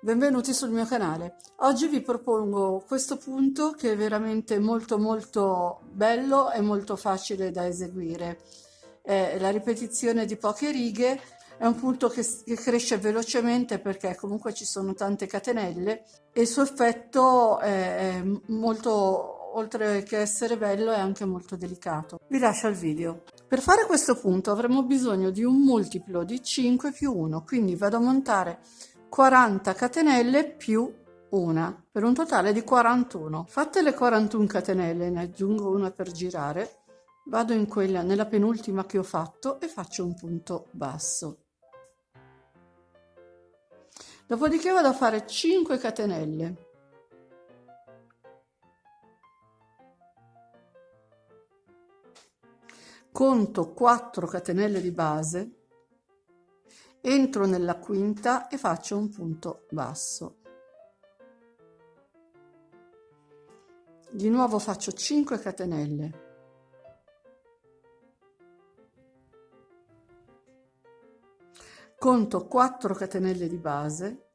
Benvenuti sul mio canale. Oggi vi propongo questo punto che è veramente molto bello e molto facile da eseguire. È la ripetizione di poche righe, è un punto che cresce velocemente perché comunque ci sono tante catenelle e il suo effetto è molto, oltre che essere bello, è anche molto delicato. Vi lascio al video. Per fare questo punto avremo bisogno di un multiplo di 5 più 1, quindi vado a montare 40 catenelle più una per un totale di 41. Fatte le 41 catenelle, ne aggiungo una per girare, vado in quella nella penultima che ho fatto e faccio un punto basso. Dopodiché vado a fare 5 catenelle. Conto 4 catenelle di base, entro nella quinta e faccio un punto basso. Di nuovo faccio 5 catenelle. Conto 4 catenelle di base,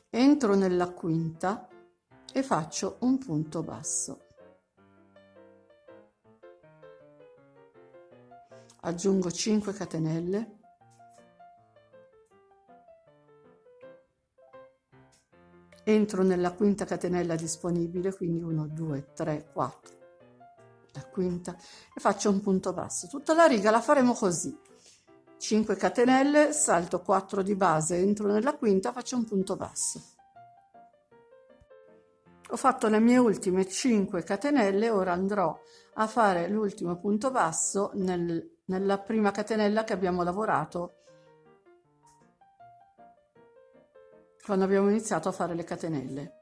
entro nella quinta e faccio un punto basso. Aggiungo 5 catenelle. Entro nella quinta catenella disponibile, quindi 1, 2, 3, 4, la quinta, e faccio un punto basso. Tutta la riga la faremo così: 5 catenelle, salto 4 di base, entro nella quinta, faccio un punto basso. Ho fatto le mie ultime 5 catenelle, ora andrò a fare l'ultimo punto basso nella prima catenella che abbiamo lavorato quando abbiamo iniziato a fare le catenelle.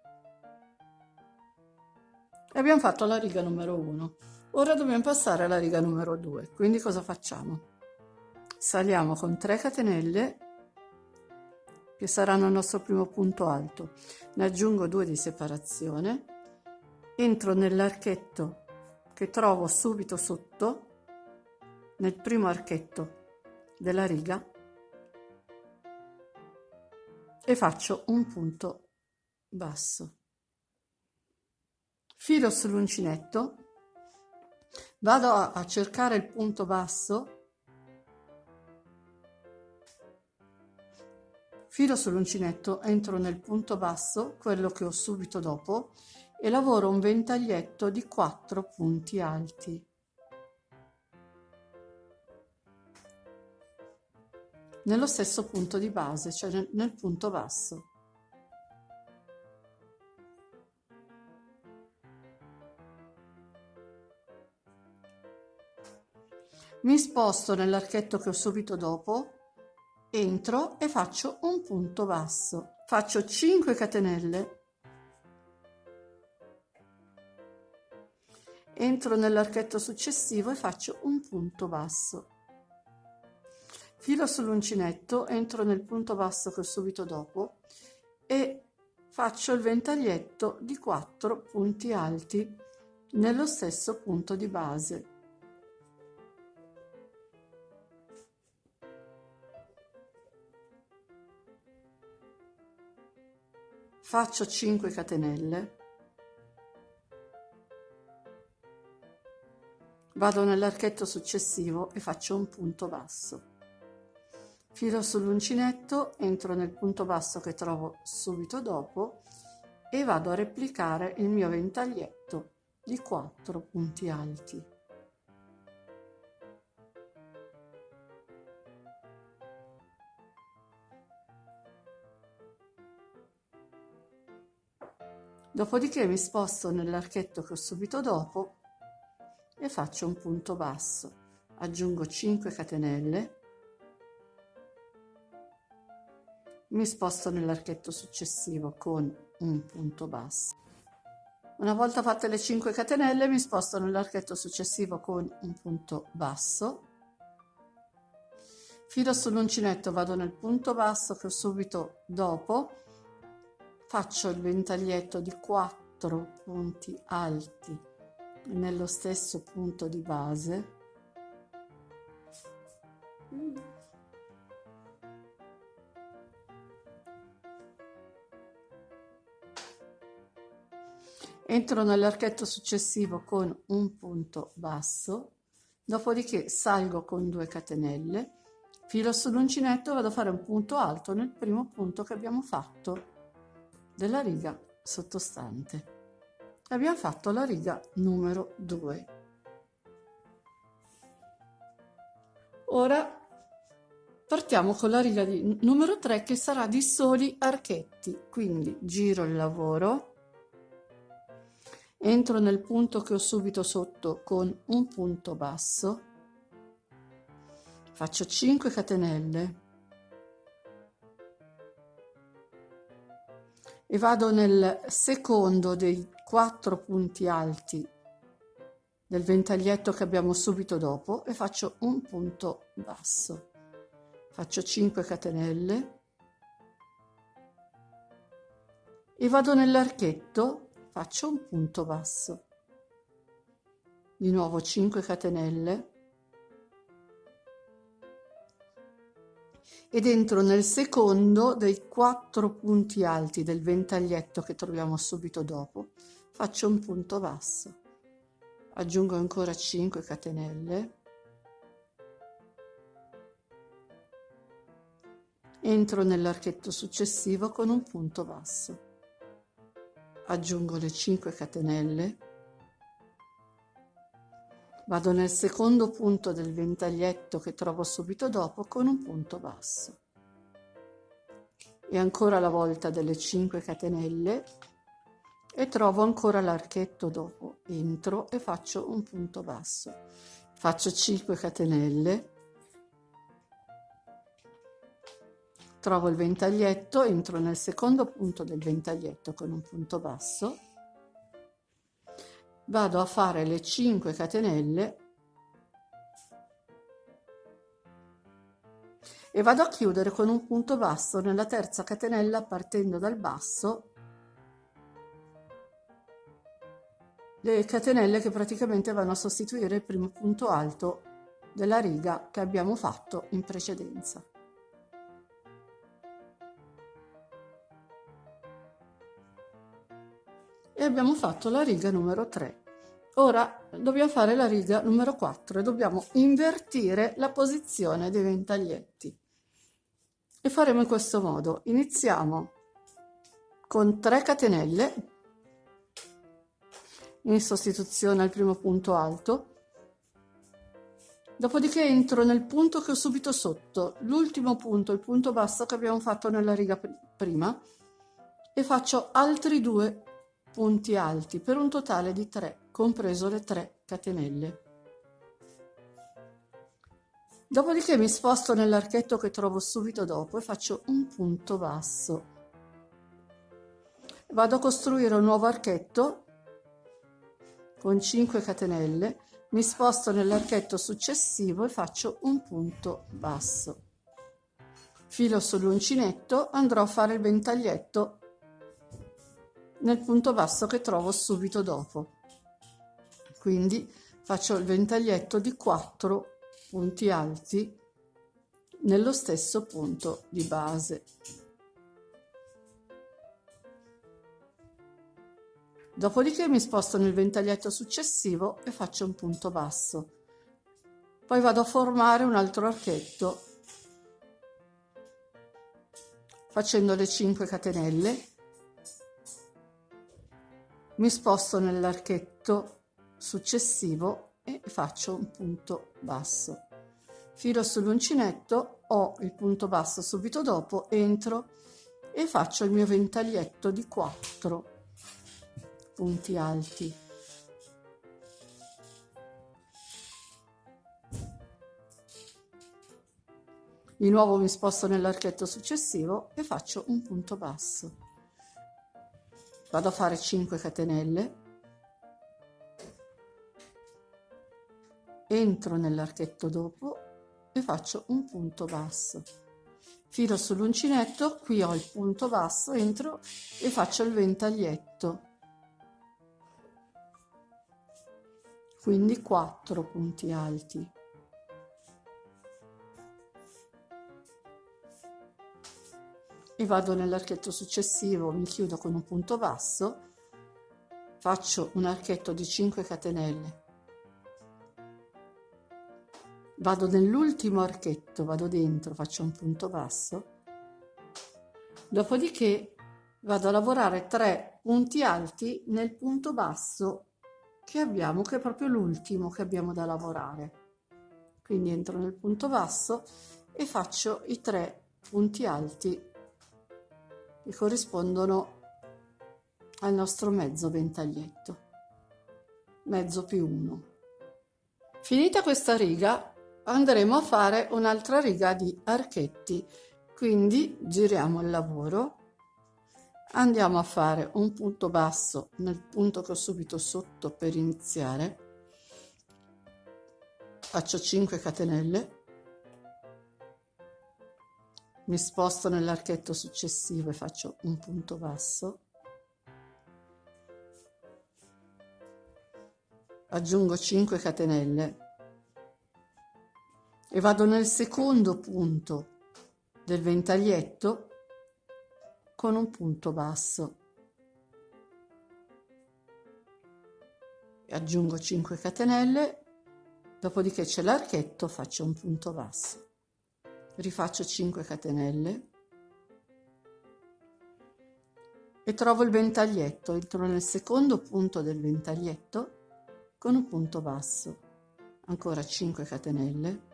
E abbiamo fatto la riga numero 1. Ora dobbiamo passare alla riga numero 2. Quindi cosa facciamo? Saliamo con 3 catenelle che saranno il nostro primo punto alto, ne aggiungo 2 di separazione, entro nell'archetto che trovo subito sotto, nel primo archetto della riga, e faccio un punto basso. Filo sull'uncinetto, vado a cercare il punto basso, filo sull'uncinetto, entro nel punto basso, quello che ho subito dopo, e lavoro un ventaglietto di 4 punti alti. Nello stesso punto di base, cioè nel punto basso. Mi sposto nell'archetto che ho subito dopo, entro e faccio un punto basso. Faccio 5 catenelle, entro nell'archetto successivo e faccio un punto basso. Filo sull'uncinetto, entro nel punto basso che ho subito dopo e faccio il ventaglietto di 4 punti alti nello stesso punto di base. Faccio 5 catenelle, vado nell'archetto successivo e faccio un punto basso. Filo sull'uncinetto, entro nel punto basso che trovo subito dopo e vado a replicare il mio ventaglietto di 4 punti alti. Dopodiché mi sposto nell'archetto che ho subito dopo e faccio un punto basso. Aggiungo 5 catenelle. Mi sposto nell'archetto successivo con un punto basso. Una volta fatte le 5 catenelle mi sposto nell'archetto successivo con un punto basso. Filo sull'uncinetto, vado nel punto basso che ho subito dopo, faccio il ventaglietto di 4 punti alti nello stesso punto di base. entro nell'archetto successivo con un punto basso, dopodiché salgo con 2 catenelle, filo sull'uncinetto e vado a fare un punto alto nel primo punto che abbiamo fatto della riga sottostante. Abbiamo fatto la riga numero 2. Ora partiamo con la riga numero 3 che sarà di soli archetti, quindi giro il lavoro, entro nel punto che ho subito sotto con un punto basso, faccio 5 catenelle e vado nel secondo dei 4 punti alti del ventaglietto che abbiamo subito dopo e faccio un punto basso. Faccio 5 catenelle e vado nell'archetto, faccio un punto basso. Di nuovo 5 catenelle ed entro nel secondo dei 4 punti alti del ventaglietto che troviamo subito dopo, faccio un punto basso. Aggiungo ancora 5 catenelle, entro nell'archetto successivo con un punto basso, aggiungo le 5 catenelle, vado nel secondo punto del ventaglietto che trovo subito dopo con un punto basso e ancora la volta delle 5 catenelle e trovo ancora l'archetto dopo, entro e faccio un punto basso, faccio 5 catenelle, trovo il ventaglietto, entro nel secondo punto del ventaglietto con un punto basso, vado a fare le 5 catenelle e vado a chiudere con un punto basso nella terza catenella partendo dal basso, le catenelle che praticamente vanno a sostituire il primo punto alto della riga che abbiamo fatto in precedenza. E abbiamo fatto la riga numero 3. Ora dobbiamo fare la riga numero 4 e dobbiamo invertire la posizione dei ventaglietti. E faremo in questo modo. Iniziamo con 3 catenelle in sostituzione al primo punto alto, dopodiché entro nel punto che ho subito sotto, l'ultimo punto, il punto basso che abbiamo fatto nella riga prima, e faccio altri 2 punti alti per un totale di 3, compreso le 3 catenelle. Dopodiché mi sposto nell'archetto che trovo subito dopo e faccio un punto basso. Vado a costruire un nuovo archetto con 5 catenelle, mi sposto nell'archetto successivo e faccio un punto basso. Filo sull'uncinetto, andrò a fare il ventaglietto nel punto basso che trovo subito dopo. Quindi faccio il ventaglietto di 4 punti alti nello stesso punto di base. Dopodiché mi sposto nel ventaglietto successivo e faccio un punto basso. Poi vado a formare un altro archetto facendo le 5 catenelle, mi sposto nell'archetto successivo e faccio un punto basso. Filo sull'uncinetto, ho il punto basso subito dopo, entro e faccio il mio ventaglietto di 4 punti alti. Di nuovo mi sposto nell'archetto successivo e faccio un punto basso. Vado a fare 5 catenelle, entro nell'archetto dopo e faccio un punto basso. Filo sull'uncinetto, qui ho il punto basso, entro e faccio il ventaglietto. Quindi 4 punti alti. E vado nell'archetto successivo, mi chiudo con un punto basso, faccio un archetto di 5 catenelle, vado nell'ultimo archetto, vado dentro, faccio un punto basso, dopodiché vado a lavorare 3 punti alti nel punto basso che abbiamo, che è proprio l'ultimo che abbiamo da lavorare. Quindi entro nel punto basso e faccio i 3 punti alti che corrispondono al nostro mezzo ventaglietto, mezzo più 1. Finita questa riga andremo a fare un'altra riga di archetti, quindi giriamo il lavoro, andiamo a fare un punto basso nel punto che ho subito sotto per iniziare, faccio 5 catenelle, mi sposto nell'archetto successivo e faccio un punto basso, aggiungo 5 catenelle e vado nel secondo punto del ventaglietto con un punto basso e aggiungo 5 catenelle, dopodiché c'è l'archetto, faccio un punto basso, rifaccio 5 catenelle e trovo il ventaglietto, entro nel secondo punto del ventaglietto con un punto basso, ancora 5 catenelle,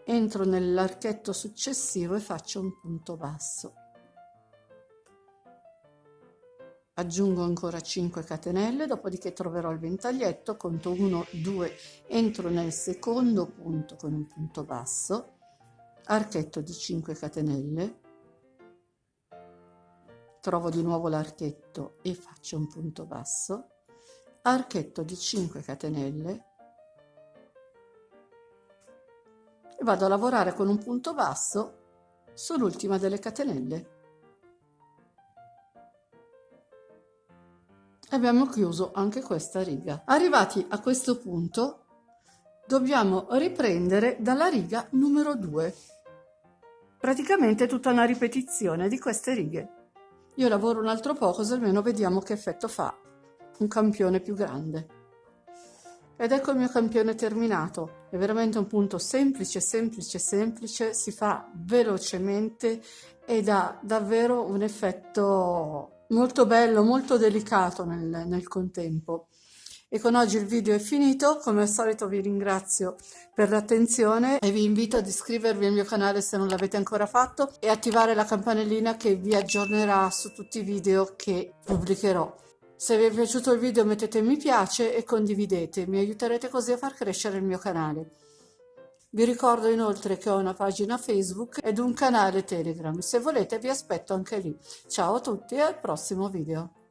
entro nell'archetto successivo e faccio un punto basso, aggiungo ancora 5 catenelle, dopodiché troverò il ventaglietto, conto 1, 2, entro nel secondo punto con un punto basso, archetto di 5 catenelle, trovo di nuovo l'archetto e faccio un punto basso, archetto di 5 catenelle e vado a lavorare con un punto basso sull'ultima delle catenelle. Abbiamo chiuso anche questa riga. Arrivati a questo punto dobbiamo riprendere dalla riga numero 2, praticamente tutta una ripetizione di queste righe. Io lavoro un altro po' così almeno vediamo che effetto fa un campione più grande. Ed ecco il mio campione terminato. È veramente un punto semplice, semplice, semplice, si fa velocemente ed ha davvero un effetto molto bello, molto delicato nel contempo. E con oggi il video è finito, come al solito vi ringrazio per l'attenzione e vi invito ad iscrivervi al mio canale se non l'avete ancora fatto e attivare la campanellina che vi aggiornerà su tutti i video che pubblicherò. Se vi è piaciuto il video mettete mi piace e condividete, mi aiuterete così a far crescere il mio canale. Vi ricordo inoltre che ho una pagina Facebook ed un canale Telegram, se volete vi aspetto anche lì. Ciao a tutti e al prossimo video.